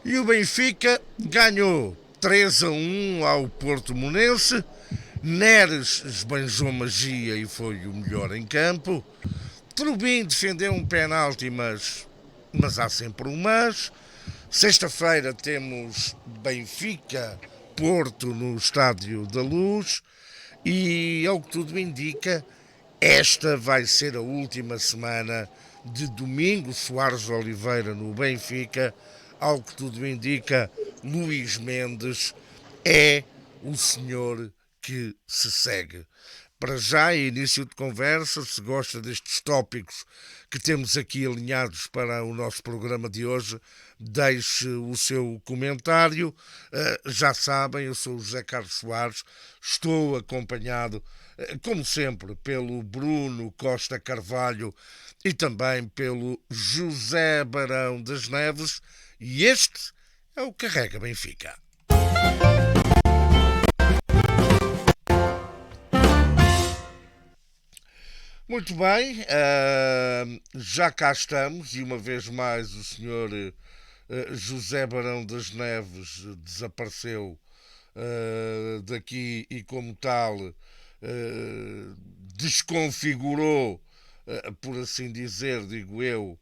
E o Benfica ganhou 3-1 ao Portimonense. Neres esbanjou magia e foi o melhor em campo. Trubin defendeu um penalti, mas há sempre um mas. Sexta-feira temos Benfica Porto no Estádio da Luz e, ao que tudo indica, esta vai ser a última semana de Domingos Soares Oliveira no Benfica. Ao que tudo indica, Luís Mendes é o senhor que se segue. Para já, início de conversa, se gosta destes tópicos que temos aqui alinhados para o nosso programa de hoje, deixe o seu comentário. Já sabem, eu sou o José Carlos Soares, estou acompanhado, como sempre, pelo Bruno Costa Carvalho e também pelo José Barão das Neves, e este é o Carrega Benfica. Muito bem, já cá estamos e uma vez mais o senhor José Barão das Neves desapareceu daqui e, como tal, desconfigurou, por assim dizer, digo eu,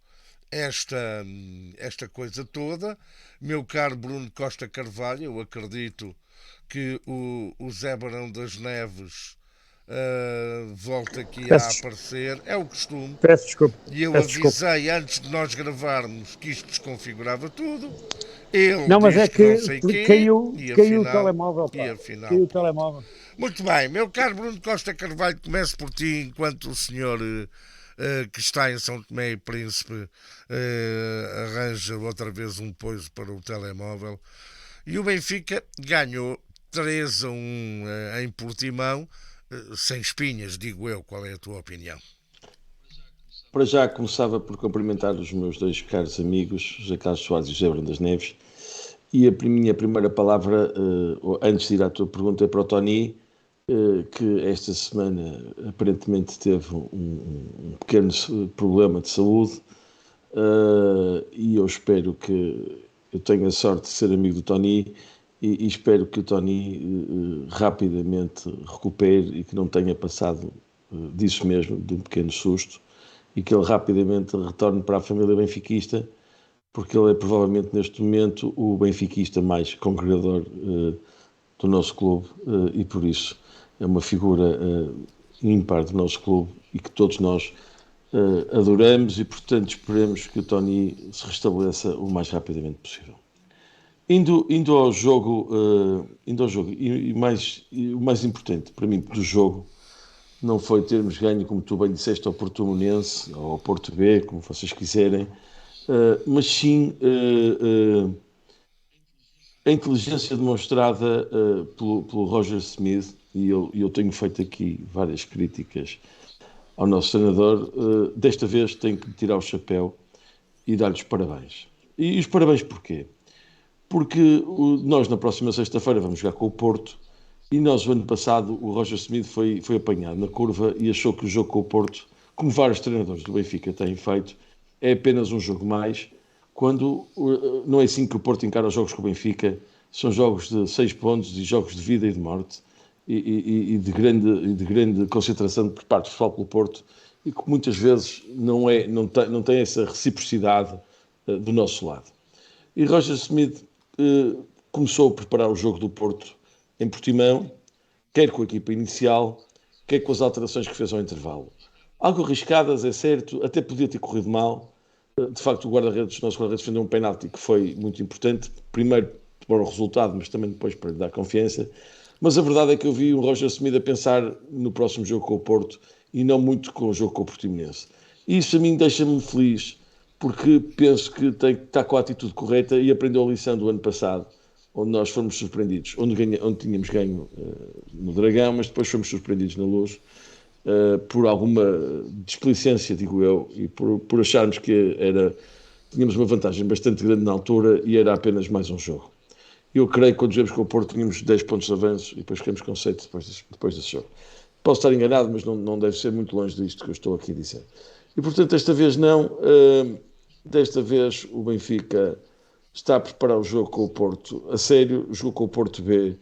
esta coisa toda. Meu caro Bruno Costa Carvalho, eu acredito que o Zé Barão das Neves volta aqui a Peço, aparecer, é o costume. peço desculpa. E eu Peço desculpa. avisei antes de nós gravarmos que isto desconfigurava tudo. Ele Não, mas é diz que não que sei quê caiu, e caiu o afinal, telemóvel, e pá. afinal Caiu o pronto. telemóvel. Muito bem, meu caro Bruno Costa Carvalho, começo por ti, enquanto o senhor que está em São Tomé e Príncipe arranja outra vez um poiso para o telemóvel. E o Benfica ganhou 3-1 em Portimão, sem espinhas, digo eu. Qual é a tua opinião? Para já começava por cumprimentar os meus dois caros amigos, José Carlos Soares e José Brando das Neves. E a minha primeira palavra, antes de ir à tua pergunta, é para o Tony, que esta semana aparentemente teve um pequeno problema de saúde, e eu espero que eu tenha a sorte de ser amigo do Tony e espero que o Tony rapidamente recupere e que não tenha passado disso mesmo, de um pequeno susto, e que ele rapidamente retorne para a família benfiquista, porque ele é provavelmente neste momento o benfiquista mais congregador do nosso clube, e por isso é uma figura ímpar do nosso clube e que todos nós adoramos, e portanto esperemos que o Tony se restabeleça o mais rapidamente possível. Indo ao jogo, e o mais importante para mim do jogo não foi termos ganho, como tu bem disseste, ao Portimonense, ou ao Porto B, como vocês quiserem, mas sim a inteligência demonstrada pelo Roger Smith, e eu tenho feito aqui várias críticas ao nosso treinador. Desta vez tenho que tirar o chapéu e dar-lhe os parabéns. E os parabéns porquê? Porque nós na próxima sexta-feira vamos jogar com o Porto, e nós o ano passado o Roger Smith foi apanhado na curva e achou que o jogo com o Porto, como vários treinadores do Benfica têm feito, é apenas um jogo mais, quando não é assim que o Porto encara os jogos com o Benfica. São jogos de 6 pontos e jogos de vida e de morte, e de grande concentração por parte do futebol pelo Porto, e que muitas vezes não tem essa reciprocidade do nosso lado. E Roger Smith começou a preparar o jogo do Porto em Portimão, quer com a equipa inicial, quer com as alterações que fez ao intervalo. Algo arriscadas, é certo, até podia ter corrido mal. De facto, o nosso guarda-redes defendeu um penalti que foi muito importante, primeiro para o resultado, mas também depois para lhe dar confiança. Mas a verdade é que eu vi o Roger Smith a pensar no próximo jogo com o Porto e não muito com o jogo com o Portimonense. E isso a mim deixa-me feliz, porque penso que está com a atitude correta e aprendeu a lição do ano passado, onde nós fomos surpreendidos, onde tínhamos ganho no Dragão, mas depois fomos surpreendidos na Luz, por alguma displicência, digo eu, e por acharmos que tínhamos uma vantagem bastante grande na altura e era apenas mais um jogo. Eu creio que quando jogamos com o Porto tínhamos 10 pontos de avanço e depois ficamos com 7 depois desse jogo. Posso estar enganado, mas não deve ser muito longe disto que eu estou aqui a dizer. E portanto, esta vez não. Desta vez o Benfica está a preparar o jogo com o Porto a sério, jogou com o Porto B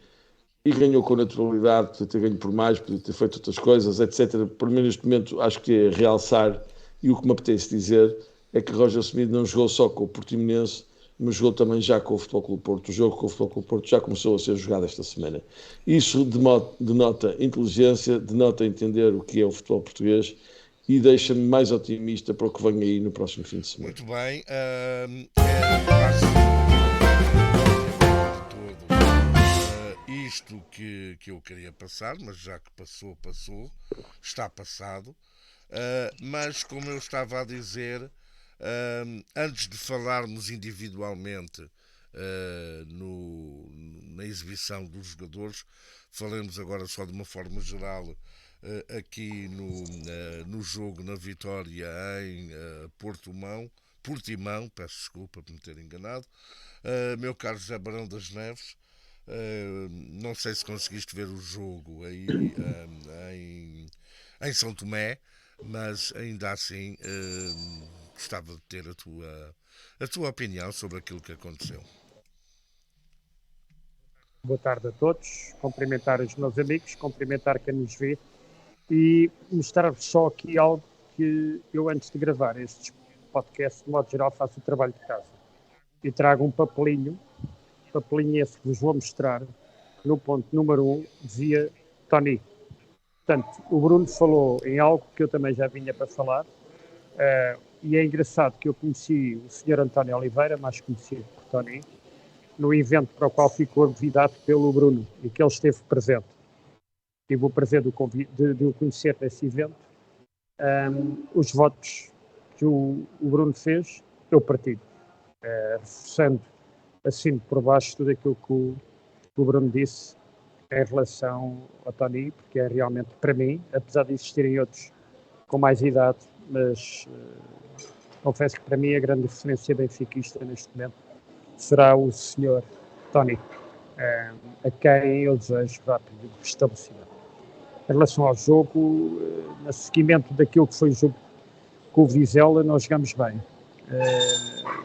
e ganhou com naturalidade, podia ter ganho por mais, podia ter feito outras coisas, etc. Por mim, neste momento, acho que é realçar, e o que me apetece dizer é que Roger Smith não jogou só com o Portimonense, mas jogou também já com o Futebol Clube Porto. O jogo com o Futebol Clube Porto já começou a ser jogado esta semana. Isso denota inteligência, denota entender o que é o futebol português e deixa-me mais otimista para o que vem aí no próximo fim de semana. Muito bem. Eu acho de todo isto que eu queria passar, mas já que passou, passou, está passado. Mas como eu estava a dizer, antes de falarmos individualmente na exibição dos jogadores, falemos agora só de uma forma geral aqui no jogo, na vitória em Portimão, peço desculpa por me ter enganado. Meu caro José Barão das Neves, não sei se conseguiste ver o jogo aí em São Tomé, mas ainda assim gostava de ter a tua opinião sobre aquilo que aconteceu. Boa tarde a todos, cumprimentar os meus amigos, cumprimentar quem nos vê e mostrar-vos só aqui algo que eu, antes de gravar estes podcasts, de modo geral, faço o trabalho de casa. E trago um papelinho esse que vos vou mostrar, no ponto número 1, dizia Tony. Portanto, o Bruno falou em algo que eu também já vinha para falar, e é engraçado que eu conheci o Sr. António Oliveira, mais conhecido por Tony, no evento para o qual ficou convidado pelo Bruno e que ele esteve presente. Tive o prazer de o conhecer nesse evento. Os votos que o Bruno fez, eu partilho, reforçando assim por baixo tudo aquilo que o Bruno disse em relação ao Tony, porque é realmente, para mim, apesar de existirem outros com mais idade, mas confesso que para mim a grande referência benfiquista neste momento será o Sr. Tony, a quem eu desejo rápido restabelecimento. Em relação ao jogo, no seguimento daquilo que foi o jogo com o Vizela, nós jogamos bem.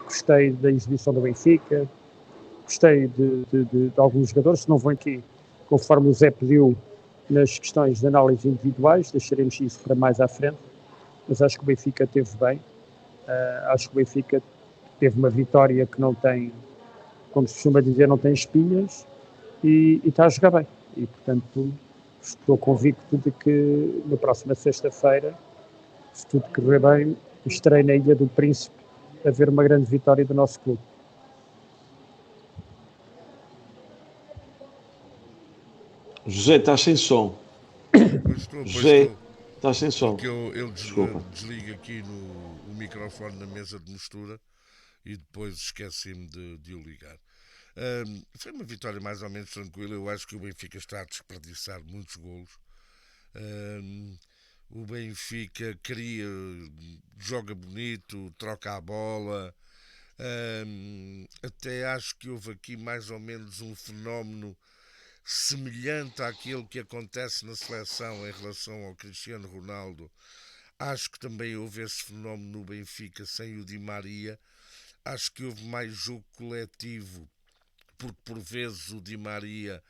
Gostei da exibição do Benfica, gostei de alguns jogadores, se não vão aqui, conforme o Zé pediu, nas questões de análise individuais, deixaremos isso para mais à frente, mas acho que o Benfica esteve bem. Acho que o Benfica teve uma vitória que não tem, como se costuma dizer, não tem espinhas e está a jogar bem. E, portanto, estou convicto de que na próxima sexta-feira, se tudo correr bem, estarei na Ilha do Príncipe a ver uma grande vitória do nosso clube. José, estás sem som. Pois José, estou. estás sem som. Porque eu Desculpa. desligo aqui o microfone na mesa de mistura e depois esqueci-me de o ligar. Foi uma vitória mais ou menos tranquila. Eu acho que o Benfica está a desperdiçar muitos golos. O Benfica joga bonito, troca a bola. Até acho que houve aqui mais ou menos um fenómeno semelhante àquilo que acontece na seleção em relação ao Cristiano Ronaldo. Acho que também houve esse fenómeno no Benfica sem o Di Maria. Acho que houve mais jogo coletivo, porque por vezes o Di Maria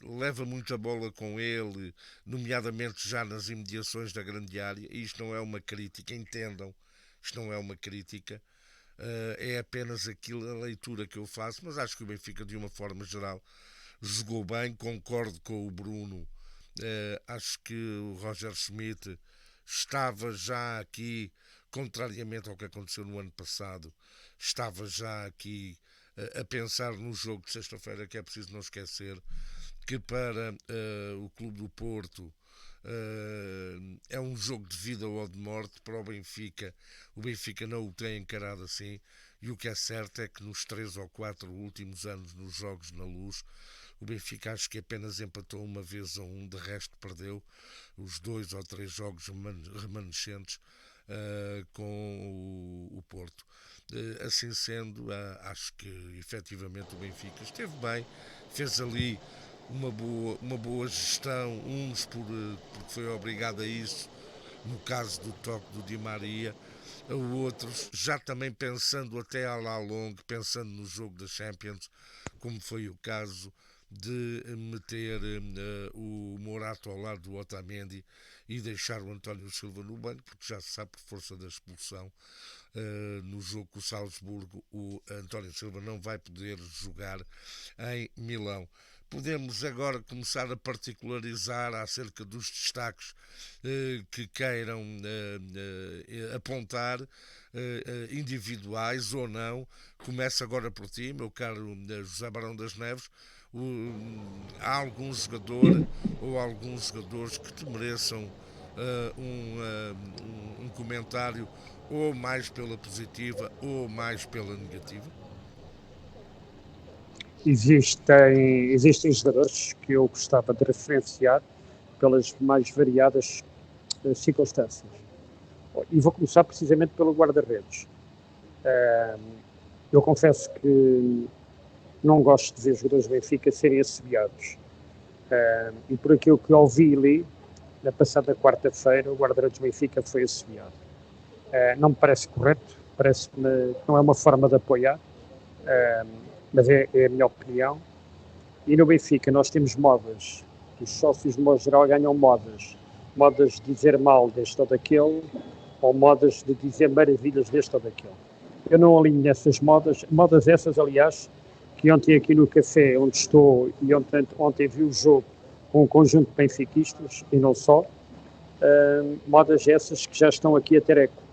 leva muita bola com ele, nomeadamente já nas imediações da grande área. E isto não é uma crítica, entendam, isto não é uma crítica. É apenas a leitura que eu faço, mas acho que o Benfica, de uma forma geral, jogou bem. Concordo com o Bruno. Acho que o Roger Schmidt estava já aqui, contrariamente ao que aconteceu no ano passado, estava já aqui a pensar no jogo de sexta-feira, que é preciso não esquecer que para o Clube do Porto é um jogo de vida ou de morte. Para o Benfica não o tem encarado assim, e o que é certo é que nos 3 ou 4 últimos anos nos jogos na Luz, o Benfica acho que apenas empatou uma vez a um, de resto perdeu os 2 ou 3 jogos remanescentes com o Porto. Assim sendo, acho que efetivamente o Benfica esteve bem, fez ali uma boa gestão, porque foi obrigado a isso, no caso do toque do Di Maria, a outros, já também pensando até à la longue, pensando no jogo da Champions, como foi o caso de meter o Morato ao lado do Otamendi e deixar o António Silva no banco, porque já se sabe, por força da expulsão, no jogo com o Salzburgo, o António Silva não vai poder jogar em Milão. Podemos agora começar a particularizar acerca dos destaques que queiram apontar, individuais ou não. Começa agora por ti, meu caro José Barão das Neves. Há algum jogador ou alguns jogadores que te mereçam um comentário, ou mais pela positiva ou mais pela negativa? Existem jogadores que eu gostava de referenciar pelas mais variadas circunstâncias. E vou começar precisamente pelo guarda-redes. Eu confesso que não gosto de ver jogadores do Benfica serem assobiados. E por aquilo que ouvi e li, na passada quarta-feira, o guarda-redes do Benfica foi assobiado. Não me parece correto, parece-me que não é uma forma de apoiar, mas é a minha opinião. E no Benfica nós temos modas, os sócios de modo geral ganham modas de dizer mal deste ou daquele, ou modas de dizer maravilhas deste ou daquele. Eu não alinho nessas modas essas, aliás, que ontem aqui no café onde estou e ontem vi o jogo com um conjunto de benfiquistas, e não só, modas essas que já estão aqui a ter eco,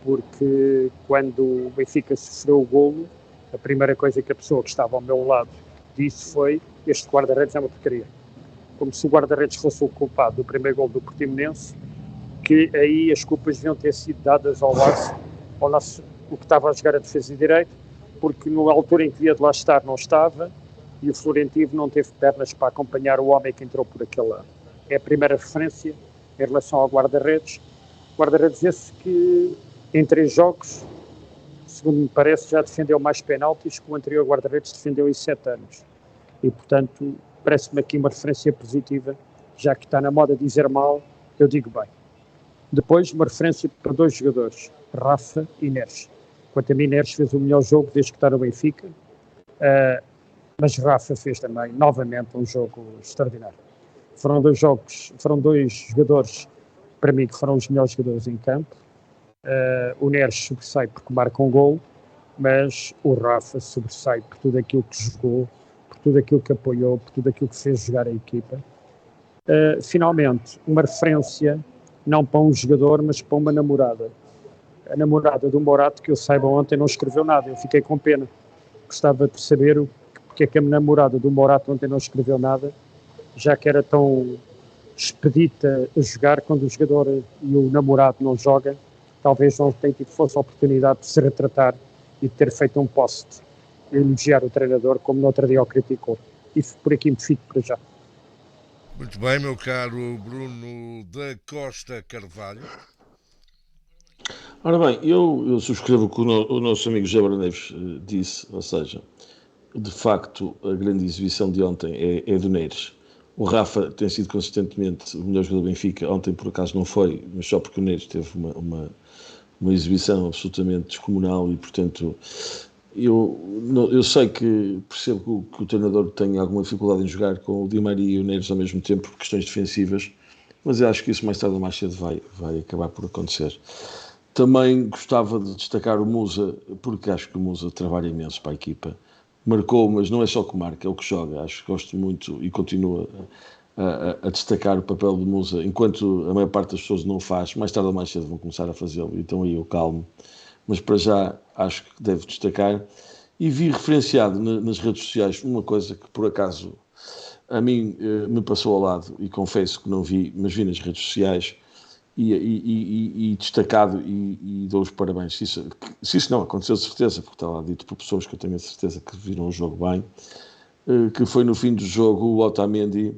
porque quando o Benfica sofreu o golo, a primeira coisa que a pessoa que estava ao meu lado disse foi: este guarda-redes é uma porcaria. Como se o guarda-redes fosse o culpado do primeiro golo do Portimonense, que aí as culpas deviam ter sido dadas ao nosso, o que estava a jogar a defesa direito, porque na altura em que devia de lá estar não estava, e o Florentino não teve pernas para acompanhar o homem que entrou por aquele lado. É a primeira referência em relação ao guarda-redes. Guarda-redes esse que em 3 jogos, segundo me parece, já defendeu mais penaltis que o anterior guarda-redes defendeu em 7 anos. E, portanto, parece-me aqui uma referência positiva, já que está na moda dizer mal, eu digo bem. Depois, uma referência para 2 jogadores, Rafa e Neres. Quanto a mim, Neres fez o melhor jogo desde que está no Benfica, mas Rafa fez também, novamente, um jogo extraordinário. Foram 2 jogadores, para mim, que foram os melhores jogadores em campo. O Neres sobressai porque marca um gol, mas o Rafa sobressai por tudo aquilo que jogou, por tudo aquilo que apoiou, por tudo aquilo que fez jogar a equipa. Finalmente, uma referência, não para um jogador, mas para uma namorada. A namorada do Morato, que eu saiba ontem, não escreveu nada. Eu fiquei com pena. Gostava de saber porque é que a namorada do Morato ontem não escreveu nada, já que era tão expedita a jogar quando o jogador e o namorado não jogam. Talvez não tenha tido força a oportunidade de se retratar e de ter feito um post e elogiar o treinador, como no outro dia o criticou. E por aqui me fico para já. Muito bem, meu caro Bruno da Costa Carvalho. Ora bem, eu subscrevo o que o nosso amigo José Barão Neves disse, ou seja, de facto a grande exibição de ontem é do Neres. O Rafa tem sido consistentemente o melhor jogador do Benfica. Ontem por acaso não foi, mas só porque o Neres teve uma exibição absolutamente descomunal e, portanto, eu sei que percebo que o treinador tem alguma dificuldade em jogar com o Di Maria e o Neres ao mesmo tempo por questões defensivas, mas eu acho que isso mais tarde ou mais cedo vai acabar por acontecer. Também gostava de destacar o Musa, porque acho que o Musa trabalha imenso para a equipa. Marcou, mas não é só que marca, é o que joga. Acho que gosto muito e continuo a destacar o papel do Musa, enquanto a maior parte das pessoas não faz. Mais tarde ou mais cedo vão começar a fazê-lo, então aí eu calmo. Mas para já acho que devo destacar. E vi referenciado nas redes sociais uma coisa que por acaso a mim me passou ao lado, e confesso que não vi, mas vi nas redes sociais e destacado, e dou os parabéns. Se isso não aconteceu, de certeza, porque estava dito por pessoas que eu tenho a certeza que viram o jogo bem, que foi no fim do jogo o Otamendi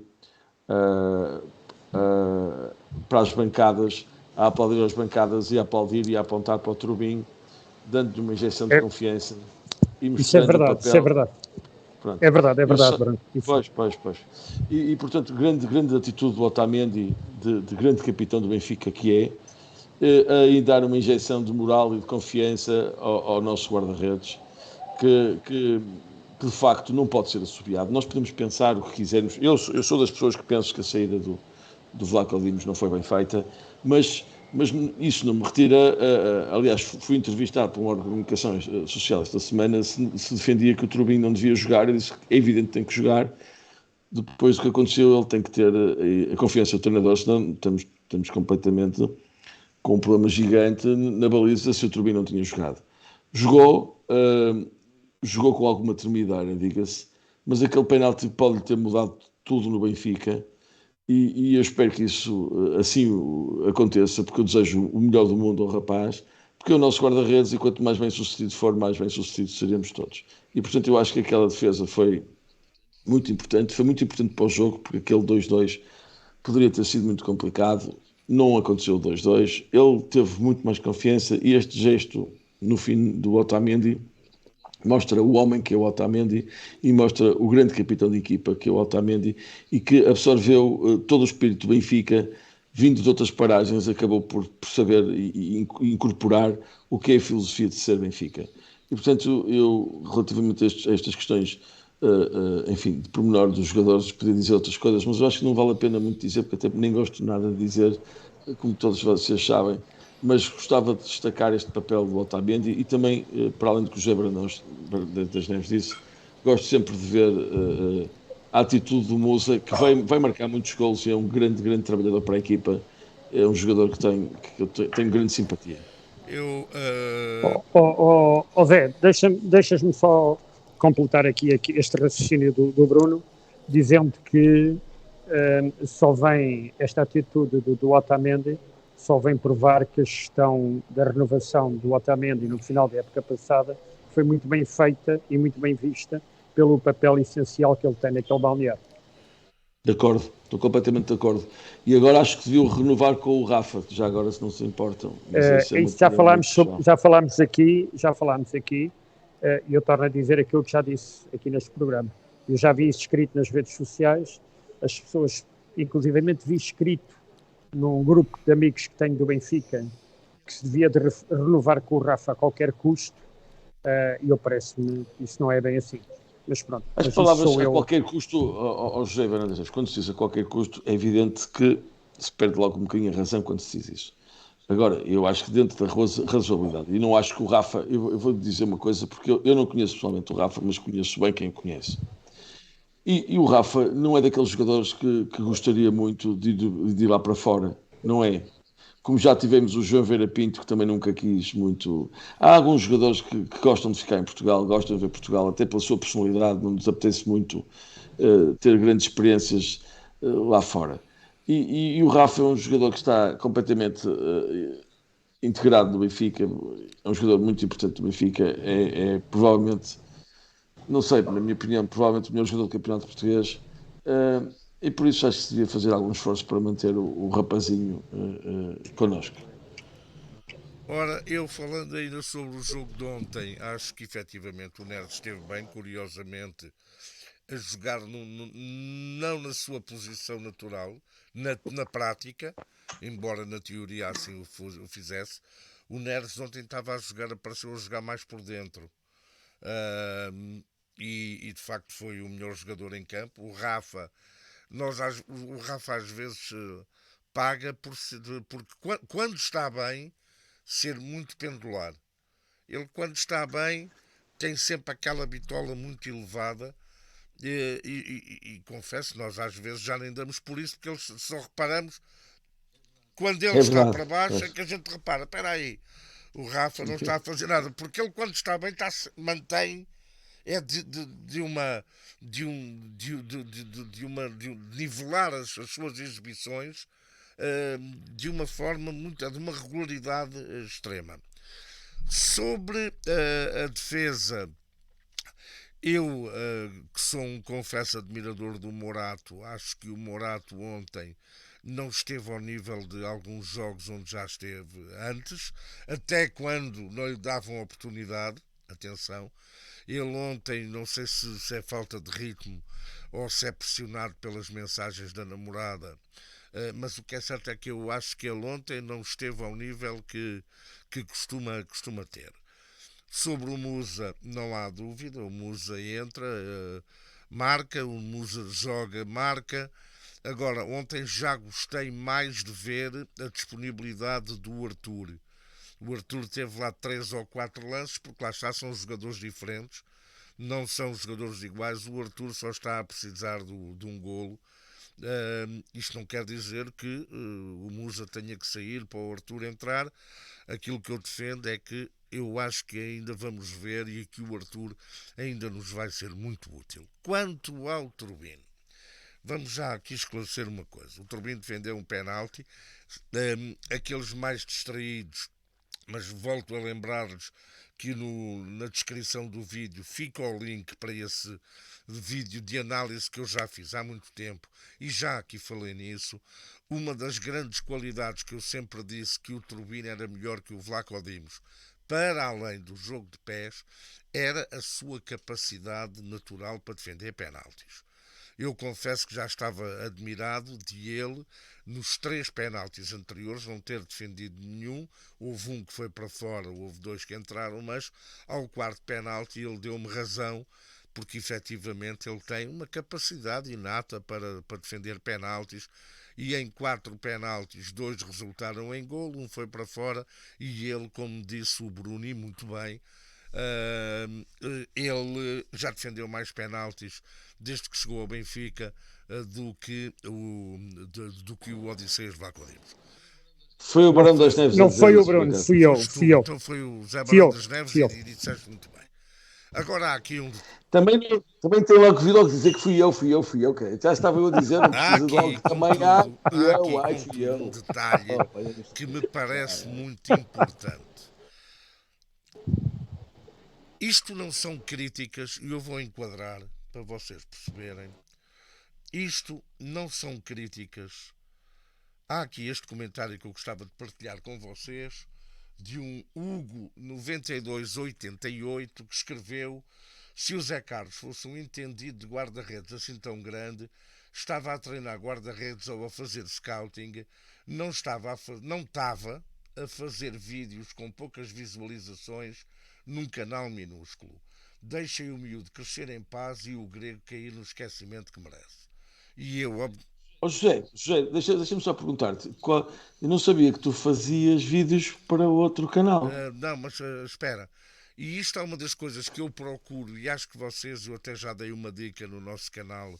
para as bancadas, a aplaudir as bancadas e a aplaudir e a apontar para o Trubin, dando-lhe uma injeção de confiança e mostrando o papel. Isso é verdade. Pronto. É verdade, Bruno. Pois. E portanto, grande atitude do Otamendi, de grande capitão do Benfica que é. a dar uma injeção de moral e de confiança ao nosso guarda-redes, que de facto não pode ser assobiado. Nós podemos pensar o que quisermos. Eu sou das pessoas que penso que a saída do Vlaco Dimos não foi bem feita, mas isso não me retira. Aliás, fui entrevistado por uma órgão de comunicação social esta semana, se defendia que o Trubin não devia jogar. Eu disse que é evidente que tem que jogar. Depois do que aconteceu, ele tem que ter a confiança do treinador, senão estamos completamente com um problema gigante na baliza se o Trubin não tinha jogado. Jogou com alguma tremidade, diga-se, mas aquele penalti pode ter mudado tudo no Benfica e eu espero que isso assim aconteça, porque eu desejo o melhor do mundo ao rapaz, porque é o nosso guarda-redes e quanto mais bem sucedido for, mais bem sucedido seremos todos. E portanto eu acho que aquela defesa foi muito importante para o jogo, porque aquele 2-2 poderia ter sido muito complicado, não aconteceu o 2-2, ele teve muito mais confiança e este gesto no fim do Otamendi mostra o homem que é o Otamendi e mostra o grande capitão de equipa que é o Otamendi e que absorveu todo o espírito do Benfica, vindo de outras paragens, acabou por saber e incorporar o que é a filosofia de ser Benfica. E portanto, eu, relativamente a estas questões, enfim, de pormenor dos jogadores, podia dizer outras coisas, mas eu acho que não vale a pena muito dizer, porque até nem gosto nada de dizer, como todos vocês sabem, mas gostava de destacar este papel do Otamendi e também, para além do que o José das Neves disse, gosto sempre de ver a atitude do Musa, que vai marcar muitos golos e é um grande trabalhador para a equipa, é um jogador que eu tenho grande simpatia. Eu. Zé, deixas-me só completar aqui este raciocínio do Bruno, dizendo que só vem esta atitude do Otamendi, só vem provar que a gestão da renovação do Otamendi no final da época passada foi muito bem feita e muito bem vista pelo papel essencial que ele tem naquele balneário. De acordo, estou completamente de acordo. E agora acho que deviam renovar com o Rafa, já agora se não se importam. Isso já falámos aqui, e eu torno a dizer aquilo que já disse aqui neste programa. Eu já vi isso escrito nas redes sociais, as pessoas, inclusivamente vi escrito num grupo de amigos que tenho do Benfica, que se devia de renovar com o Rafa a qualquer custo, e eu parece-me que isso não é bem assim. Mas pronto. As palavras a qualquer custo, ao José Fernandes, quando se diz a qualquer custo, é evidente que se perde logo um bocadinho a razão quando se diz isso. Agora, eu acho que dentro da razoabilidade, e não acho que o Rafa, eu vou dizer uma coisa, porque eu não conheço pessoalmente o Rafa, mas conheço bem quem o conhece. E o Rafa não é daqueles jogadores que gostaria muito de ir lá para fora, não é? Como já tivemos o João Vera Pinto, que também nunca quis muito. Há alguns jogadores que gostam de ficar em Portugal, gostam de ver Portugal, até pela sua personalidade, não nos apetece muito ter grandes experiências lá fora. E o Rafa é um jogador que está completamente integrado no Benfica, é um jogador muito importante do Benfica, é provavelmente, não sei, na minha opinião, provavelmente o melhor jogador do campeonato português. E por isso acho que se devia fazer algum esforço para manter o rapazinho connosco. Ora, eu falando ainda sobre o jogo de ontem, acho que efetivamente o Neres esteve bem, curiosamente, a jogar não na sua posição natural, na prática, embora na teoria assim o fizesse. O Neres ontem estava a jogar, apareceu a jogar mais por dentro. E de facto foi o melhor jogador em campo. O Rafa, o Rafa às vezes paga porque quando está bem, ser muito pendular. Ele quando está bem tem sempre aquela bitola muito elevada e confesso, nós às vezes já nem damos por isso porque só reparamos quando ele É está verdade. para baixo é que a gente repara, espera aí, o Rafa não está a fazer nada, porque ele quando está bem mantém é de uma de nivelar as suas exibições de uma forma muito de uma regularidade extrema. Sobre a defesa, eu que sou um confesso admirador do Morato, acho que o Morato ontem não esteve ao nível de alguns jogos onde já esteve antes, até quando não lhe davam oportunidade. Atenção, ele ontem, não sei se é falta de ritmo ou se é pressionado pelas mensagens da namorada, mas o que é certo é que eu acho que ele ontem não esteve ao nível que costuma ter. Sobre o Musa, não há dúvida, o Musa entra, marca, o Musa joga, marca. Agora, ontem já gostei mais de ver a disponibilidade do Arthur. O Arthur teve lá 3 ou 4 lances, porque lá está, são jogadores diferentes, não são jogadores iguais. O Arthur só está a precisar de um golo. Isto não quer dizer que o Musa tenha que sair para o Arthur entrar. Aquilo que eu defendo é que eu acho que ainda vamos ver e que o Arthur ainda nos vai ser muito útil. Quanto ao Turbino, vamos já aqui esclarecer uma coisa. O Turbino defendeu um penalti. Aqueles mais distraídos, mas volto a lembrar-lhes que na descrição do vídeo fica o link para esse vídeo de análise que eu já fiz há muito tempo e já aqui falei nisso. Uma das grandes qualidades que eu sempre disse que o Turbino era melhor que o Vlaco Dimos, para além do jogo de pés, era a sua capacidade natural para defender penaltis. Eu confesso que já estava admirado de ele, nos 3 penaltis anteriores, não ter defendido nenhum. Houve um que foi para fora, houve 2 que entraram, mas ao 4º penalti ele deu-me razão, porque efetivamente ele tem uma capacidade inata para defender penaltis. E em 4 penaltis, 2 resultaram em golo, um foi para fora, e ele, como disse o Bruni muito bem, ele já defendeu mais penaltis desde que chegou ao Benfica do que o Odisseias Vlaco Dimos. Foi o Barão das Neves. Não foi o Bruno, fui eu. Então foi o Zé Barão das Neves e disseste muito bem. Agora há aqui um... Também tem logo, vi logo dizer que fui eu, okay. Já estava eu a dizer, não precisa de logo também. Fui eu. Um detalhe que me parece muito importante. Isto não são críticas, e eu vou enquadrar para vocês perceberem. Isto não são críticas. Há aqui este comentário que eu gostava de partilhar com vocês, de um Hugo 9288 que escreveu: se o Zé Carlos fosse um entendido de guarda-redes assim tão grande, estava a treinar guarda-redes ou a fazer scouting, não estava a fazer vídeos com poucas visualizações num canal minúsculo. Deixem o miúdo crescer em paz e o grego cair no esquecimento que merece. E eu... José, deixa-me só perguntar-te. Eu não sabia que tu fazias vídeos para outro canal. Não, mas espera. E isto é uma das coisas que eu procuro, e acho que vocês, eu até já dei uma dica no nosso canal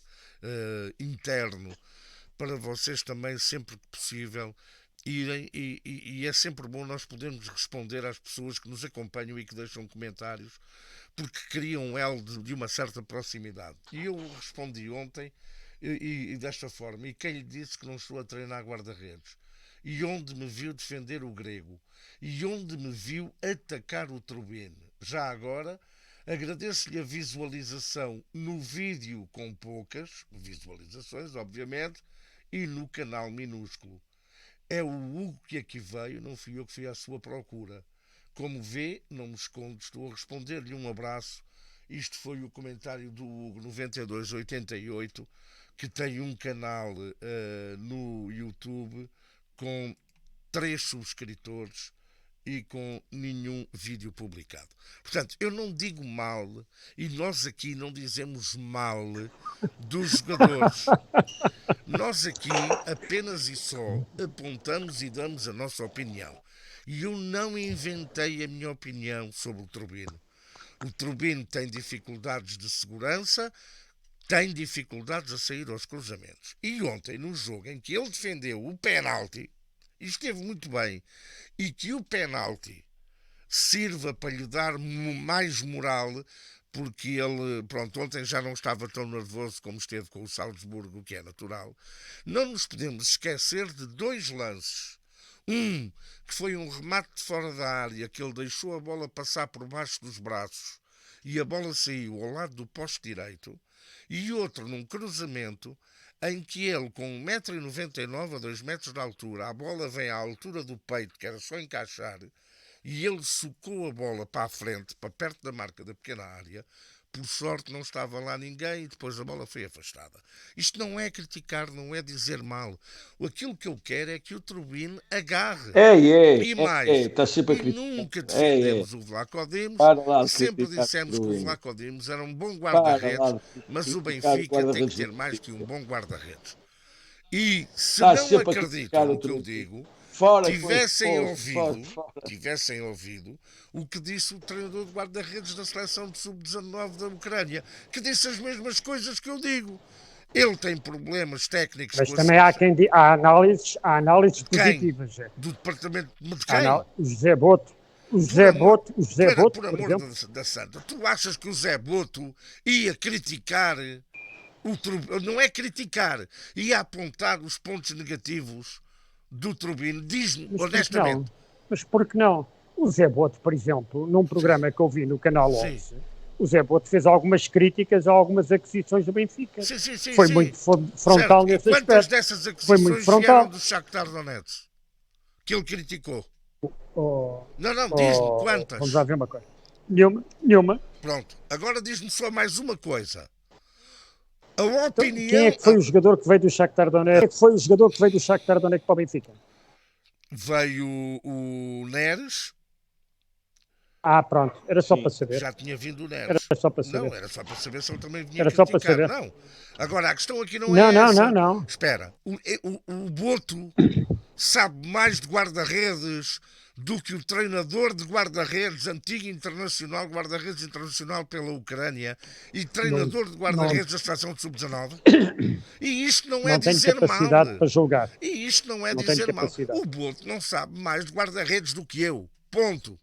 interno, para vocês também, sempre que possível, irem, e é sempre bom nós podermos responder às pessoas que nos acompanham e que deixam comentários, porque criam um elo de uma certa proximidade. E eu respondi ontem e desta forma: e quem lhe disse que não estou a treinar guarda-redes? E onde me viu defender o grego? E onde me viu atacar o Turbino? Já agora, agradeço-lhe a visualização no vídeo com poucas visualizações, obviamente, e no canal minúsculo. É o Hugo que aqui veio, não fui eu que fui à sua procura. Como vê, não me escondo, estou a responder-lhe um abraço. Isto foi o comentário do Hugo 9288, que tem um canal no YouTube com 3 subscritores e com nenhum vídeo publicado. Portanto, eu não digo mal, e nós aqui não dizemos mal dos jogadores. Nós aqui apenas e só apontamos e damos a nossa opinião. E eu não inventei a minha opinião sobre o Turbino. O Turbino tem dificuldades de segurança, tem dificuldades a sair aos cruzamentos. E ontem, no jogo em que ele defendeu o penalti, e esteve muito bem, e que o penalti sirva para lhe dar mais moral, porque ele, pronto, ontem já não estava tão nervoso como esteve com o Salzburgo, que é natural. Não nos podemos esquecer de 2 lances. Um, que foi um remate de fora da área, que ele deixou a bola passar por baixo dos braços e a bola saiu ao lado do poste direito. E outro, num cruzamento, em que ele, com 1,99 m a 2 metros de altura, a bola vem à altura do peito, que era só encaixar, e ele socou a bola para a frente, para perto da marca da pequena área, por sorte não estava lá ninguém e depois a bola foi afastada. Isto não é criticar, não é dizer mal. Aquilo que eu quero é que o Trubin agarre. E mais, está sempre a e criticar. nunca defendemos o Vlaco Dimos, Para lá de sempre criticar dissemos que o Vlaco Dimos era um bom Para lá guarda-redes, de mas o criticar Benfica tem que guarda-redes ter do mais que um Benfica. bom guarda-redes. E se Está não sempre a acreditam criticar o no que eu Trubin. digo, Fora com esse tivessem poço, fora. ouvido o que disse o treinador de guarda-redes da seleção de sub-19 da Ucrânia, que disse as mesmas coisas que eu digo. Ele tem problemas técnicos Mas com também há quem diga, há análises quem? positivas. Do departamento de quem? O José Boto, Por por amor exemplo. da santa, tu achas que o Zé Boto ia criticar não é criticar, ia apontar os pontos negativos do Trubin? Diz-me, Mas por que honestamente. não? Mas por que não? O Zé Boto, por exemplo, num programa que eu vi no Canal 11, Sim. o Zé Boto fez algumas críticas a algumas aquisições do Benfica. Sim. Foi muito frontal certo. nesse E quantas aspecto. dessas Foi muito aquisições frontal. vieram do Shakhtar Donetsk? Que ele criticou? Não, diz-me, quantas? Vamos lá ver uma coisa. Nenhuma. Pronto, agora diz-me só mais uma coisa. A opinião... Quem é que foi o jogador que veio do Shakhtar Donetsk? Quem é que foi o jogador que veio do Shakhtar Donetsk para o Benfica? Veio o Neres. Pronto. Era só para saber. Já tinha vindo o Neres. Era só para saber. Não, era só para saber se ele também vinha Era criticar. só para saber. Não. Agora, a questão aqui não é essa. Não. Espera. O Boto sabe mais de guarda-redes do que o treinador de guarda-redes, antigo internacional, guarda-redes internacional pela Ucrânia e treinador de guarda-redes da seleção de sub-19. E isto não é dizer mal. Não tenho capacidade para julgar. E isto não é dizer mal. O Boto não sabe mais de guarda-redes do que eu. Ponto.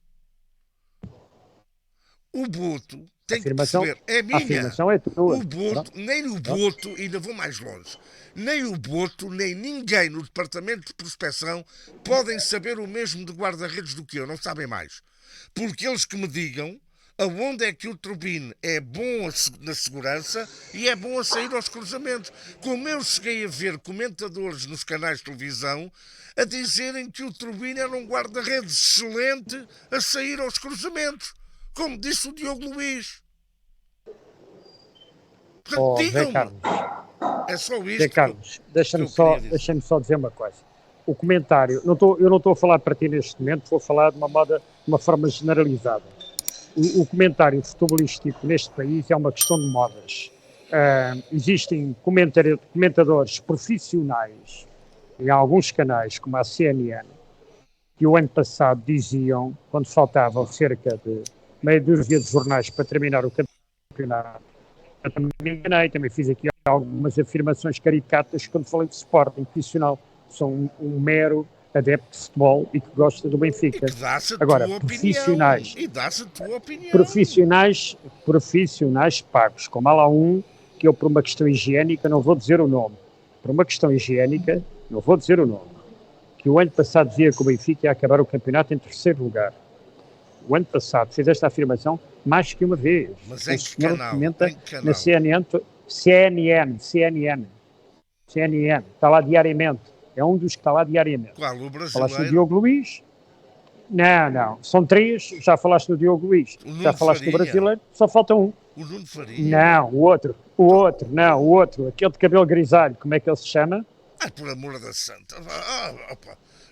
O Boto tem que perceber. É minha. A afirmação é tua. O Boto, nem o Boto, ainda vou mais longe, nem o Boto, nem ninguém no departamento de prospecção podem saber o mesmo de guarda-redes do que eu, não sabem mais. Porque eles que me digam aonde é que o Trubin é bom na segurança e é bom a sair aos cruzamentos. Como eu cheguei a ver comentadores nos canais de televisão a dizerem que o Trubin era um guarda-redes excelente a sair aos cruzamentos. Como disse o Diogo Luís. Portanto, digam-me. É só isto. Zé Carlos, deixa-me só dizer uma coisa. O comentário, eu não estou a falar para ti neste momento, vou falar de uma forma generalizada. O comentário futebolístico neste país é uma questão de modas. Existem comentadores profissionais em alguns canais, como a CNN, que o ano passado diziam, quando faltavam cerca de meia dúzia de jornais para terminar o campeonato, eu também me enganei, também fiz aqui algumas afirmações caricatas quando falei de Sporting profissional. Sou um mero adepto de futebol e que gosta do Benfica. Agora, profissionais, profissionais pagos, como há lá um que eu, por uma questão higiênica, não vou dizer o nome, que o ano passado dizia que o Benfica ia acabar o campeonato em terceiro lugar. O ano passado fez esta afirmação mais que uma vez. Mas em que canal? Na CNN. Está lá diariamente. É um dos que está lá diariamente. Qual? O brasileiro? Falaste do Diogo Luís? Não. São três. Já falaste do Diogo Luís. Já falaste do brasileiro. Só falta um. O Nuno Faria? Não, o outro. Aquele de cabelo grisalho. Como é que ele se chama? Por amor da santa.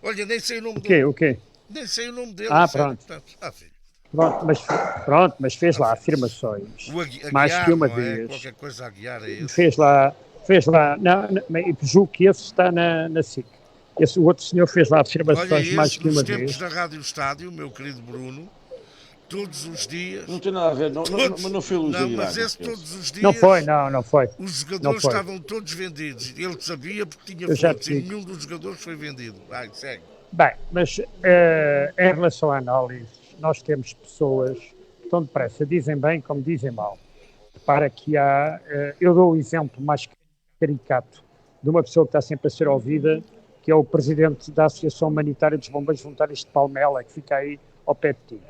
Olha, nem sei o nome dele. O quê? Nem sei o nome dele. Pronto. Filho. Mas fez lá afirmações. Aguiar, mais que uma vez. Qualquer coisa a Aguiar é esse. Fez lá. Não, julgo que esse está na SIC. O outro senhor fez lá afirmações mais que uma vez. Nos tempos da Rádio Estádio, meu querido Bruno, todos os dias... Não tem nada a ver, mas não foi elogio. Não, mas esse todos os dias... Não foi. Os jogadores estavam todos vendidos. Ele sabia porque tinha fontes e nenhum dos jogadores foi vendido. Segue. Bem, mas em relação à análise, nós temos pessoas que tão depressa dizem bem como dizem mal. Repara que eu dou o exemplo mais caricato de uma pessoa que está sempre a ser ouvida, que é o presidente da Associação Humanitária dos Bombeiros Voluntários de Palmela, que fica aí ao pé de ti.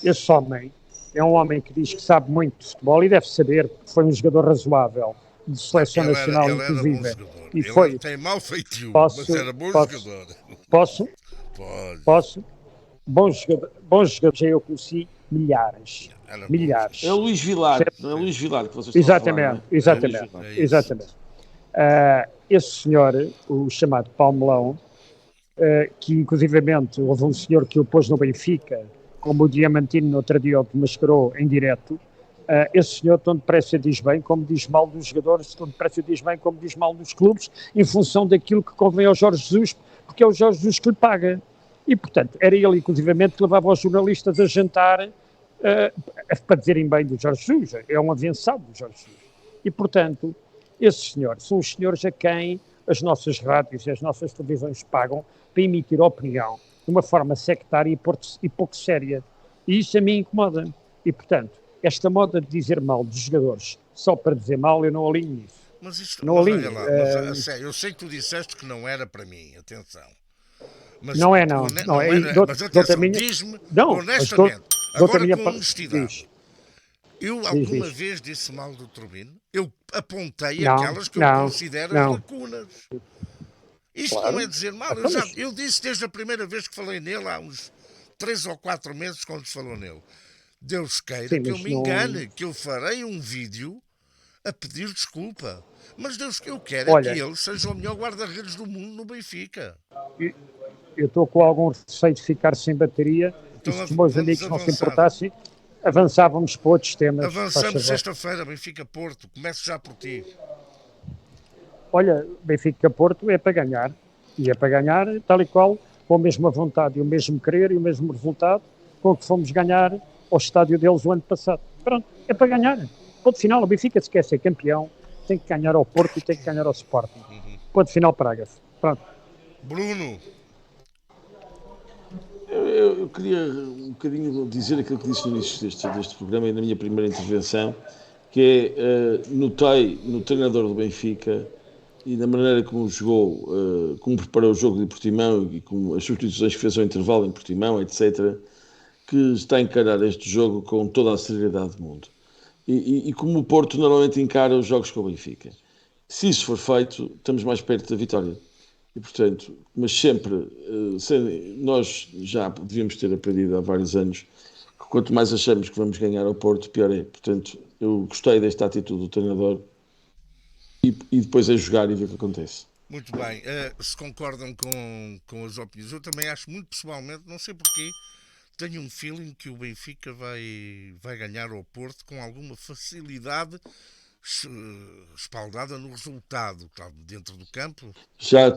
Esse homem é um homem que diz que sabe muito de futebol e deve saber, porque foi um jogador razoável de seleção nacional, inclusive. E foi. Ele tem mau feitio, mas era bom jogador. Posso? Bons jogadores eu conheci milhares. Era Milhares. É o Luís Vilar, Certo. não é o Luís Vilar que vocês estão a falar, não é? Exatamente. É isso. Exatamente. Esse senhor, o chamado Palmelão, que inclusivamente houve um senhor que o pôs no Benfica, como o Diamantino no outro dia o desmascarou em direto, esse senhor tão depressa diz bem como diz mal dos jogadores, tão depressa diz bem como diz mal dos clubes, em função daquilo que convém ao Jorge Jesus, porque é o Jorge Jesus que lhe paga. E, portanto, era ele, inclusivamente, que levava os jornalistas a jantar para dizerem bem do Jorge Jesus. É um avançado do Jorge Jesus. E, portanto, esses senhores são os senhores a quem as nossas rádios e as nossas televisões pagam para emitir opinião de uma forma sectária e pouco séria. E isso a mim incomoda. E, portanto, esta moda de dizer mal dos jogadores só para dizer mal, eu não alinho nisso. Mas isto, Não mas alinho. olha lá, mas, sério, eu sei que tu disseste que não era para mim, atenção. Mas, Não é, não. Não é, mas atenção, diz-me honestamente, agora com honestidade. Eu alguma vez disse mal do Turbino? Eu apontei aquelas que eu considero lacunas. Isto não é dizer mal. Eu disse desde a primeira vez que falei nele, há uns 3 ou 4 meses, quando se falou nele. Deus queira que eu me engane, que eu farei um vídeo a pedir desculpa. Mas Deus que eu quero é que ele seja o melhor guarda-redes do mundo no Benfica. Eu estou com algum receio de ficar sem bateria. Então, se os meus amigos não se importassem, avançávamos para outros temas. Avançamos sexta-feira, Benfica-Porto. Começo já por ti. Olha, Benfica-Porto é para ganhar. E é para ganhar tal e qual, com a mesma vontade e o mesmo querer e o mesmo resultado com que fomos ganhar ao estádio deles o ano passado. Pronto, é para ganhar. Ponto final, o Benfica se quer ser campeão, tem que ganhar ao Porto e tem que ganhar ao Sporting. Ponto final, praga-se. Pronto. Bruno. Eu queria um bocadinho dizer aquilo que disse no início deste programa e na minha primeira intervenção, que é, notei no treinador do Benfica e na maneira como jogou, como preparou o jogo de Portimão e com as substituições que fez ao intervalo em Portimão, etc., que está a encarar este jogo com toda a seriedade do mundo. E como o Porto normalmente encara os jogos com o Benfica. Se isso for feito, estamos mais perto da vitória. E, portanto, mas sempre, nós já devíamos ter aprendido há vários anos que quanto mais achamos que vamos ganhar ao Porto, pior é. Portanto, eu gostei desta atitude do treinador e depois é jogar e ver o que acontece. Muito bem. Se concordam com as opiniões, eu também acho muito pessoalmente, não sei porquê, tenho um feeling que o Benfica vai ganhar ao Porto com alguma facilidade, espaldada no resultado, dentro do campo. Já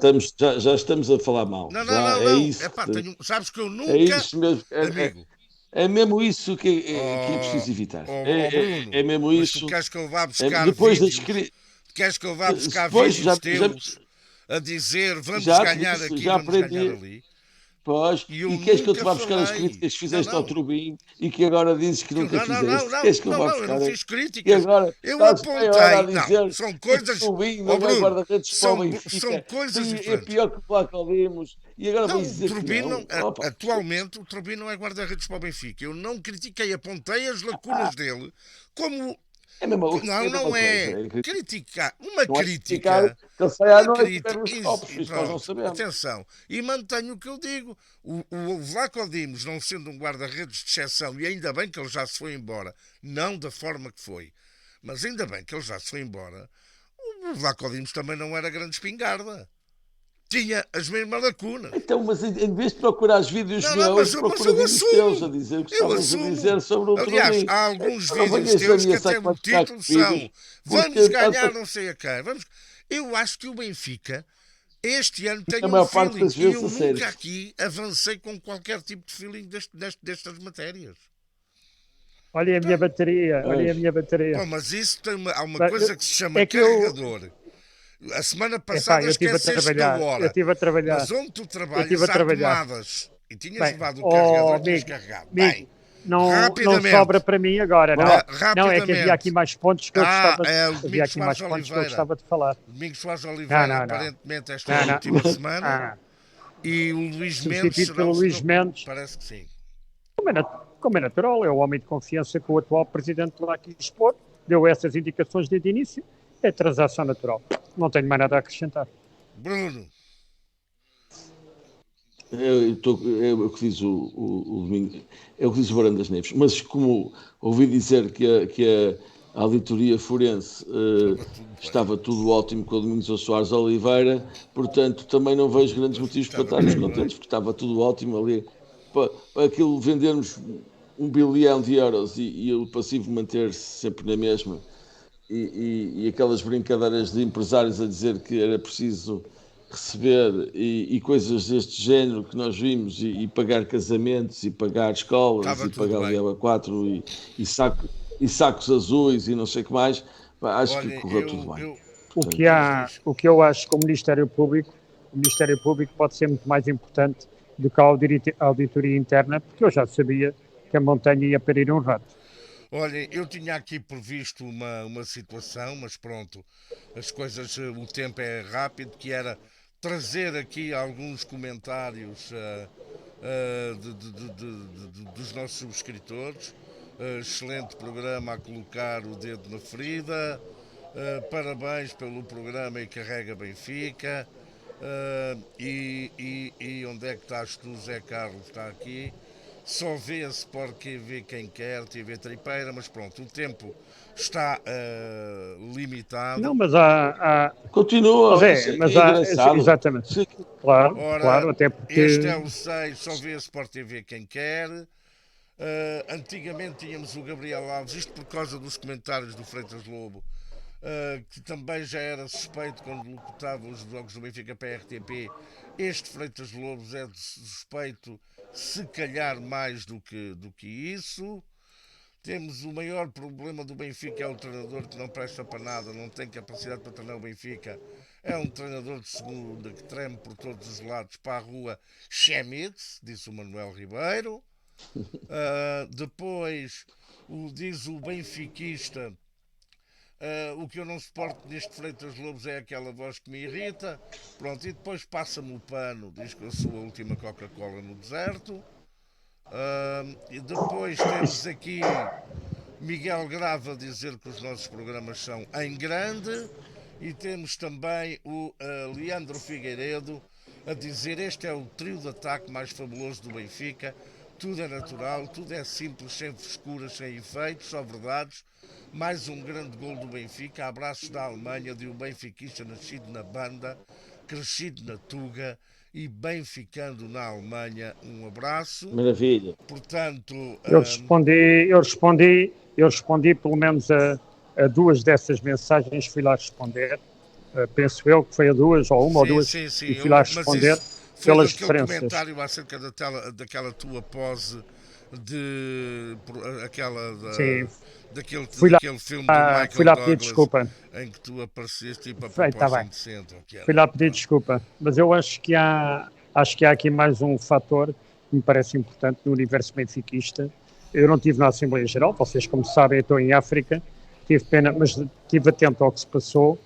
estamos a falar mal. Não. É isso. Sabes que eu nunca. É isso mesmo. Amigo. É mesmo isso que é preciso evitar. Bruno, é mesmo isso. Tu queres que eu vá buscar depois vídeos, queres que eu vá buscar vídeos teus a dizer vamos ganhar aqui, vamos ganhar ali? Pois, e queres que eu te vá buscar as críticas que fizeste ao Trubin e que agora dizes que nunca fizeste? Não, eu não fiz críticas. Eu apontei. Não, são coisas. Trubin não é guarda-redes para o Benfica. São coisas diferentes. É pior que o Flaco Lemos. E agora vais dizer que não. Atualmente, o Trubin não é guarda-redes para o Benfica. Eu não critiquei, apontei as lacunas dele como. É mesmo, não é. Criticar. Uma Que crítica. ele sai à noite nos copos, isso nós não sabemos. Atenção. E mantenho o que eu digo. O Vlaco Dimos, não sendo um guarda-redes de exceção, e ainda bem que ele já se foi embora, não da forma que foi, mas ainda bem que ele já se foi embora, o Vlaco Dimos também não era grande espingarda. Tinha as mesmas lacunas. Então, mas em vez de procurar os vídeos meus, procura vídeos teus a dizer o que estavas a dizer sobre o Trubin. Aliás, há alguns vídeos teus que até o título são vamos ganhar não sei a quem. Eu acho que o Benfica este ano tem um feeling e eu nunca aqui avancei com qualquer tipo de feeling destas matérias. Olha a minha bateria, Bom, mas isso há uma coisa que se chama carregador. A semana passada esqueceste da hora. Eu estive a trabalhar. Mas onde tu trabalhas há tomadas. E tinhas levado o carregador e tinhas carregado. Bem, não sobra para mim agora, não. Não, é que havia aqui mais pontos que eu gostava de falar. Domingos Soares Oliveira, aparentemente, esta última semana. E o Luís Mendes. Pelo Luís Mendes. Parece que sim. Como é natural, é o homem de confiança que o atual presidente lá quis expor. Deu essas indicações desde o início. É transação natural. Não tenho mais nada a acrescentar. Bruno. É o que diz o Domingo, é o que diz o Barão das Neves, mas como ouvi dizer que a auditoria forense Estava tudo bem. estava tudo ótimo com o Domingos Soares Oliveira, portanto também não vejo grandes motivos para Estava estarmos tudo bem. contentes, porque estava tudo ótimo ali. Para aquilo vendermos 1 bilhão de euros e o passivo manter-se sempre na mesma, e aquelas brincadeiras de empresários a dizer que era preciso receber e coisas deste género que nós vimos e pagar casamentos e pagar escolas Estava e tudo pagar o bem. diabo a 4 e, e sacos azuis e não sei o que mais. Pá, acho que Olha, correu tudo bem. diz, diz. O que eu acho que o Ministério Público pode ser muito mais importante do que a auditoria interna, porque eu já sabia que a montanha ia parir um rato. Olha, eu tinha aqui previsto uma situação, mas pronto, as coisas, o tempo é rápido, que era trazer aqui alguns comentários dos nossos subscritores. Excelente programa a colocar o dedo na ferida. Parabéns pelo programa e carrega Benfica. E onde é que estás tu, Zé Carlos? Está aqui. Só vê-se porque vê quem quer, TV Tripeira, mas pronto, o tempo está Não, limitado. mas há Continua, isso mas é engraçado. exatamente, Isso é claro, Ora, claro, até este porque é o 6, só vê Sport TV quem quer. Antigamente tínhamos o Gabriel Alves, isto por causa dos comentários do Freitas Lobo, que também já era suspeito quando locutava os jogos do Benfica para a RTP. Este Freitas Lobos é suspeito, se calhar mais do que isso. Temos o maior problema do Benfica, é o treinador que não presta para nada, não tem capacidade para treinar o Benfica. É um treinador de segunda que treme por todos os lados para a rua Chemitz, disse o Manuel Ribeiro. Depois, diz o benfiquista, o que eu não suporto neste Freitas Lobos é aquela voz que me irrita. Pronto, e depois passa-me o pano, diz que eu sou a última Coca-Cola no deserto. E depois temos aqui Miguel Grava a dizer que os nossos programas são em grande. E temos também o Leandro Figueiredo a dizer: este é o trio de ataque mais fabuloso do Benfica. Tudo é natural, tudo é simples, sem frescuras, sem efeitos, só verdades. Mais um grande gol do Benfica. Abraços da Alemanha, de um benfiquista nascido na Banda, crescido na Tuga e bem ficando na Alemanha. Um abraço. maravilha. Portanto, eu respondi pelo menos a duas dessas mensagens, fui lá responder. Penso eu que foi a duas, ou uma ou duas, sim, sim, e fui lá responder foi pelas daquele diferenças. comentário acerca daquela tua pose de aquela Sim, daquele fui lá, filme do fui Michael lá pedir Douglas desculpa. em que tu apareceste tipo a Está proposta bem, indecente. O que fui era. lá pedir desculpa. Mas eu acho que há aqui mais um fator que me parece importante no universo benfiquista. Eu não estive na Assembleia Geral, vocês como sabem, eu estou em África, tive pena, mas estive atento ao que se passou.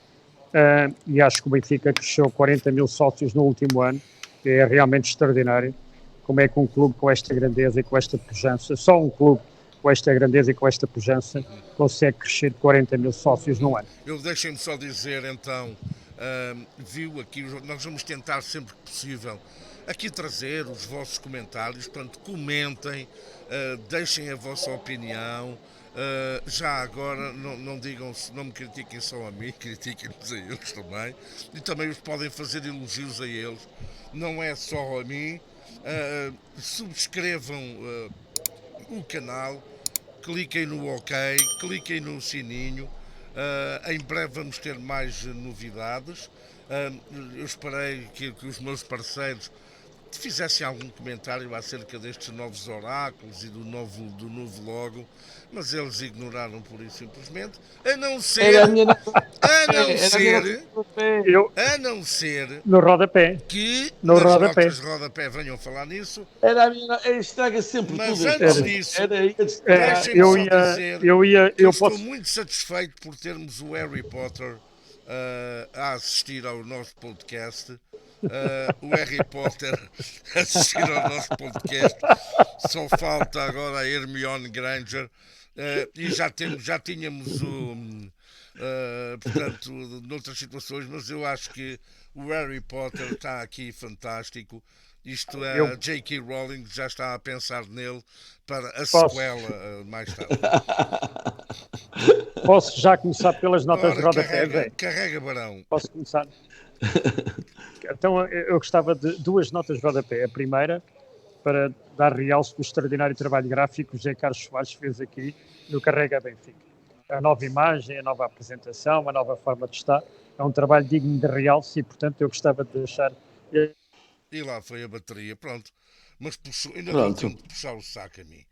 E acho que o Benfica cresceu 40 mil sócios no último ano, que é realmente extraordinário. Como é que um clube com esta grandeza e com esta pujança, só um clube com esta grandeza e com esta pujança, consegue crescer 40 mil sócios num ano? Eu deixem-me só dizer então, viu aqui, nós vamos tentar sempre que possível aqui trazer os vossos comentários, portanto comentem, deixem a vossa opinião. Já agora não digam, não me critiquem só a mim, critiquem-nos a eles também, e também os podem fazer elogios a eles, não é só a mim. Subscrevam o canal, cliquem no OK, cliquem no sininho. Em breve vamos ter mais novidades. Eu esperei que os meus parceiros fizessem algum comentário acerca destes novos oráculos e do novo logo, mas eles ignoraram pura e simplesmente, a não ser, Era a minha nota a não era a minha nota ser, de rodapé. Eu, a não ser no rodapé, que no nas rodapé. notas de rodapé venham falar nisso, Era a minha nota. Estraga sempre mas tudo. antes Homem. disso, Era isso. deixem-me eu só ia, dizer eu que eu posso, estou muito satisfeito por termos o Harry Potter a assistir ao nosso podcast. O Harry Potter a assistir ao nosso podcast. Só falta agora a Hermione Granger. E já tínhamos portanto, noutras situações, mas eu acho que o Harry Potter está aqui fantástico. Isto Eu a J.K. Rowling já está a pensar nele para a posso, sequela mais tarde. posso já começar pelas notas de Ora, rodapé, carrega, Zé? carrega, Barão. Posso começar? Então, eu gostava de duas notas de rodapé. A primeira, para dar realce do extraordinário trabalho gráfico que o José Carlos Soares fez aqui no Carrega Benfica. A nova imagem, a nova apresentação, a nova forma de estar, é um trabalho digno de realce e, portanto, eu gostava de deixar. E lá foi a bateria, pronto. Mas puxou, ainda deu Pronto, tempo de puxar o saco a mim.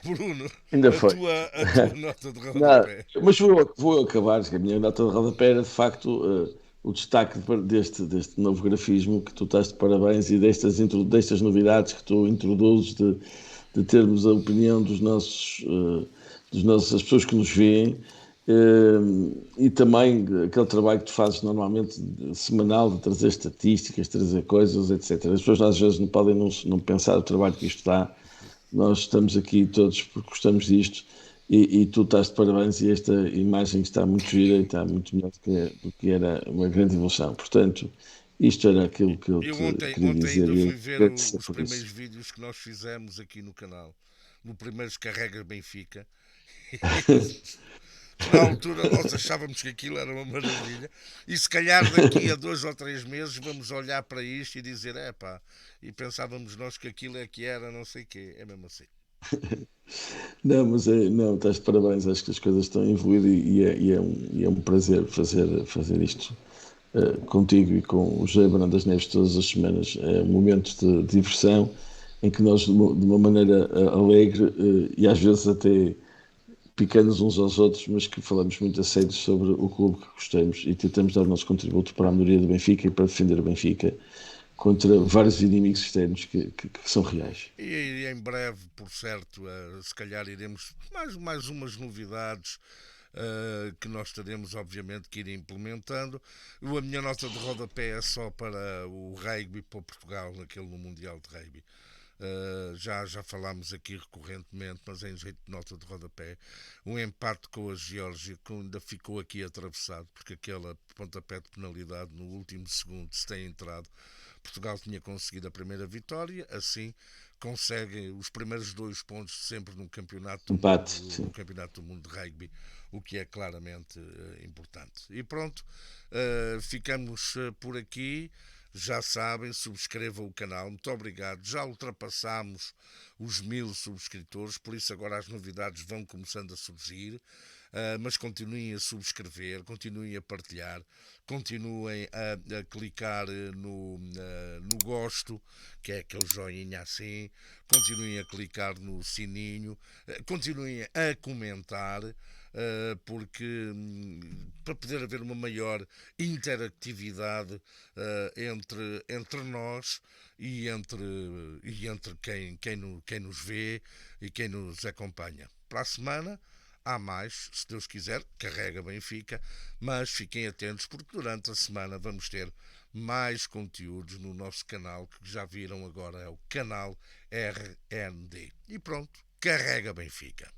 Bruno, ainda a foi. tua nota de Não, rodapé. mas vou acabar, que a minha nota de rodapé era de facto o destaque deste novo grafismo que tu estás de parabéns e destas novidades que tu introduzes de termos a opinião das pessoas que nos veem e também aquele trabalho que tu fazes normalmente semanal de trazer estatísticas, trazer coisas, etc. As pessoas às vezes não podem não pensar o trabalho que isto dá. Nós estamos aqui todos porque gostamos disto e tu estás de parabéns e esta imagem está muito gira e está muito melhor do que era uma grande evolução. Portanto, isto era aquilo que eu Eu te queria ontem dizer ainda e fui ver agradecer os por isso. primeiros vídeos que nós fizemos aqui no canal. No primeiro Carrega Benfica. Que na altura nós achávamos que aquilo era uma maravilha. E se calhar daqui a 2 ou 3 meses vamos olhar para isto e dizer, é pá, e pensávamos nós que aquilo é que era, não sei o quê. É mesmo assim. Não, mas não, estás de parabéns, acho que as coisas estão a evoluir e é um prazer fazer isto contigo e com o José Brandas Neves todas as semanas. É um momento de diversão em que nós, de uma maneira alegre e às vezes até picando uns aos outros, mas que falamos muito a sério sobre o clube que gostamos e tentamos dar o nosso contributo para a melhoria do Benfica e para defender o Benfica contra vários inimigos externos que são reais. E em breve, por certo, se calhar iremos mais umas novidades que nós teremos, obviamente, que ir implementando. A minha nota de rodapé é só para o rugby, para Portugal, naquele no Mundial de Rugby. Já falámos aqui recorrentemente, mas em jeito de nota de rodapé, um empate com a Geórgia que ainda ficou aqui atravessado, porque aquele pontapé de penalidade no último segundo, se tem entrado, Portugal tinha conseguido a primeira vitória, assim consegue os primeiros 2 pontos sempre Empate, no sim. campeonato do mundo de rugby, o que é claramente importante. E pronto, ficamos por aqui. Já sabem, subscrevam o canal. Muito obrigado. Já ultrapassámos os 1000 subscritores, por isso agora as novidades vão começando a surgir. Mas continuem a subscrever, continuem a partilhar, continuem a clicar no gosto, que é aquele joinha assim, continuem a clicar no sininho, continuem a comentar. Porque para poder haver uma maior interatividade entre nós e entre quem nos vê e quem nos acompanha. Para a semana há mais, se Deus quiser, carrega Benfica, mas fiquem atentos porque durante a semana vamos ter mais conteúdos no nosso canal, que já viram agora é o canal RND. E pronto, carrega Benfica.